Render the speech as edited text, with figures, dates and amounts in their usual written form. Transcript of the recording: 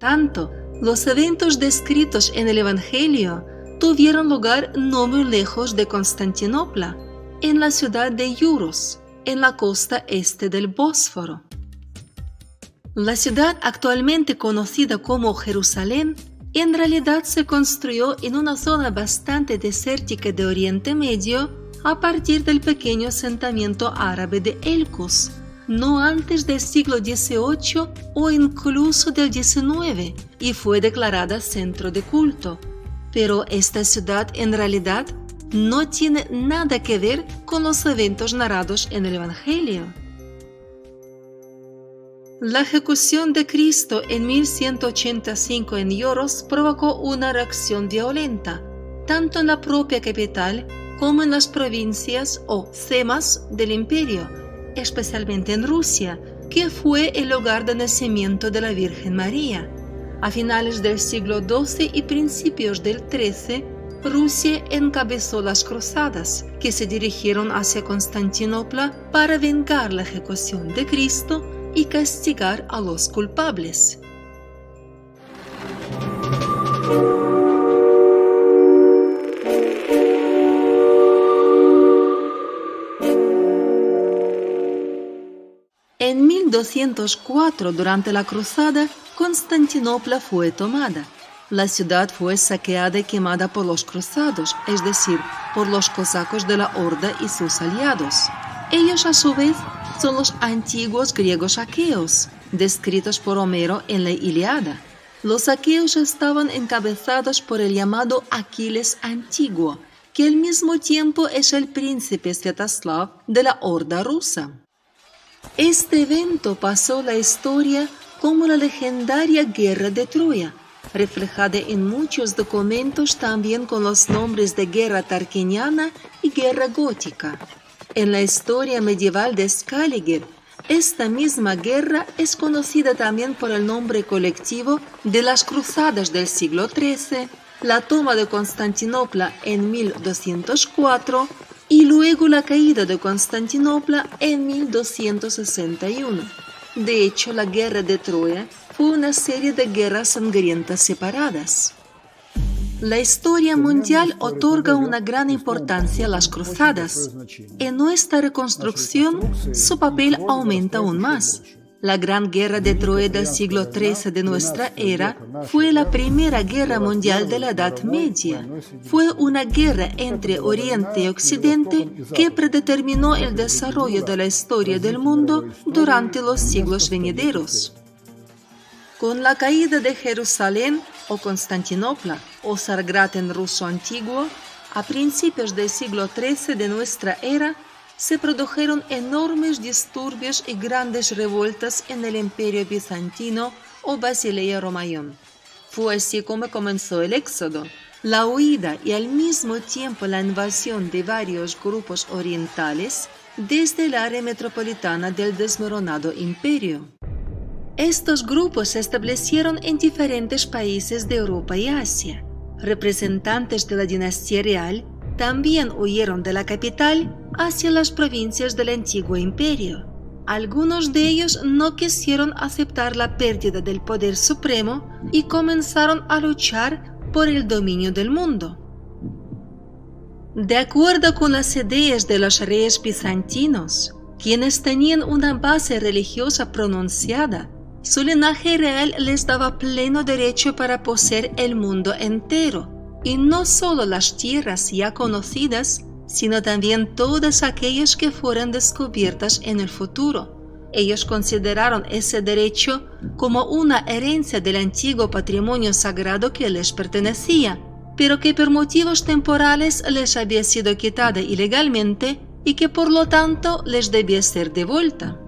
Tanto, los eventos descritos en el Evangelio tuvieron lugar no muy lejos de Constantinopla, en la ciudad de Iuros, en la costa este del Bósforo. La ciudad actualmente conocida como Jerusalén en realidad se construyó en una zona bastante desértica de Oriente Medio a partir del pequeño asentamiento árabe de El-Qus, no antes del siglo XVIII o incluso del XIX, y fue declarada centro de culto. Pero esta ciudad en realidad no tiene nada que ver con los eventos narrados en el Evangelio. La ejecución de Cristo en 1185 en Iuros provocó una reacción violenta, tanto en la propia capital como en las provincias o zemas del imperio, especialmente en Rusia, que fue el lugar de nacimiento de la Virgen María. A finales del siglo XII y principios del XIII, Rusia encabezó las cruzadas, que se dirigieron hacia Constantinopla para vengar la ejecución de Cristo y castigar a los culpables. En 1204, durante la cruzada, Constantinopla fue tomada. La ciudad fue saqueada y quemada por los cruzados, es decir, por los cosacos de la Horda y sus aliados. Ellos, a su vez, son los antiguos griegos aqueos, descritos por Homero en la Ilíada. Los aqueos estaban encabezados por el llamado Aquiles Antiguo, que al mismo tiempo es el príncipe Sviatoslav de la Horda rusa. Este evento pasó a la historia como la legendaria Guerra de Troya, reflejada en muchos documentos también con los nombres de Guerra Tarquiniana y Guerra Gótica. En la historia medieval de Scaliger, esta misma guerra es conocida también por el nombre colectivo de las Cruzadas del siglo XIII, la toma de Constantinopla en 1204 y luego la caída de Constantinopla en 1261. De hecho, la Guerra de Troya fue una serie de guerras sangrientas separadas. La historia mundial otorga una gran importancia a las cruzadas. En nuestra reconstrucción, su papel aumenta aún más. La Gran Guerra de Troya del siglo XIII de nuestra era fue la primera guerra mundial de la Edad Media. Fue una guerra entre Oriente y Occidente que predeterminó el desarrollo de la historia del mundo durante los siglos venideros. Con la caída de Jerusalén o Constantinopla, o Sargrad en ruso antiguo, a principios del siglo XIII de nuestra era, se produjeron enormes disturbios y grandes revueltas en el Imperio Bizantino o Basilea Romaion. Fue así como comenzó el éxodo, la huida y al mismo tiempo la invasión de varios grupos orientales desde el área metropolitana del desmoronado imperio. Estos grupos se establecieron en diferentes países de Europa y Asia. Representantes de la dinastía real también huyeron de la capital hacia las provincias del antiguo imperio. Algunos de ellos no quisieron aceptar la pérdida del poder supremo y comenzaron a luchar por el dominio del mundo. De acuerdo con las ideas de los reyes bizantinos, quienes tenían una base religiosa pronunciada, su linaje real les daba pleno derecho para poseer el mundo entero, y no solo las tierras ya conocidas, sino también todas aquellas que fueran descubiertas en el futuro. Ellos consideraron ese derecho como una herencia del antiguo patrimonio sagrado que les pertenecía, pero que por motivos temporales les había sido quitada ilegalmente y que por lo tanto les debía ser devuelta.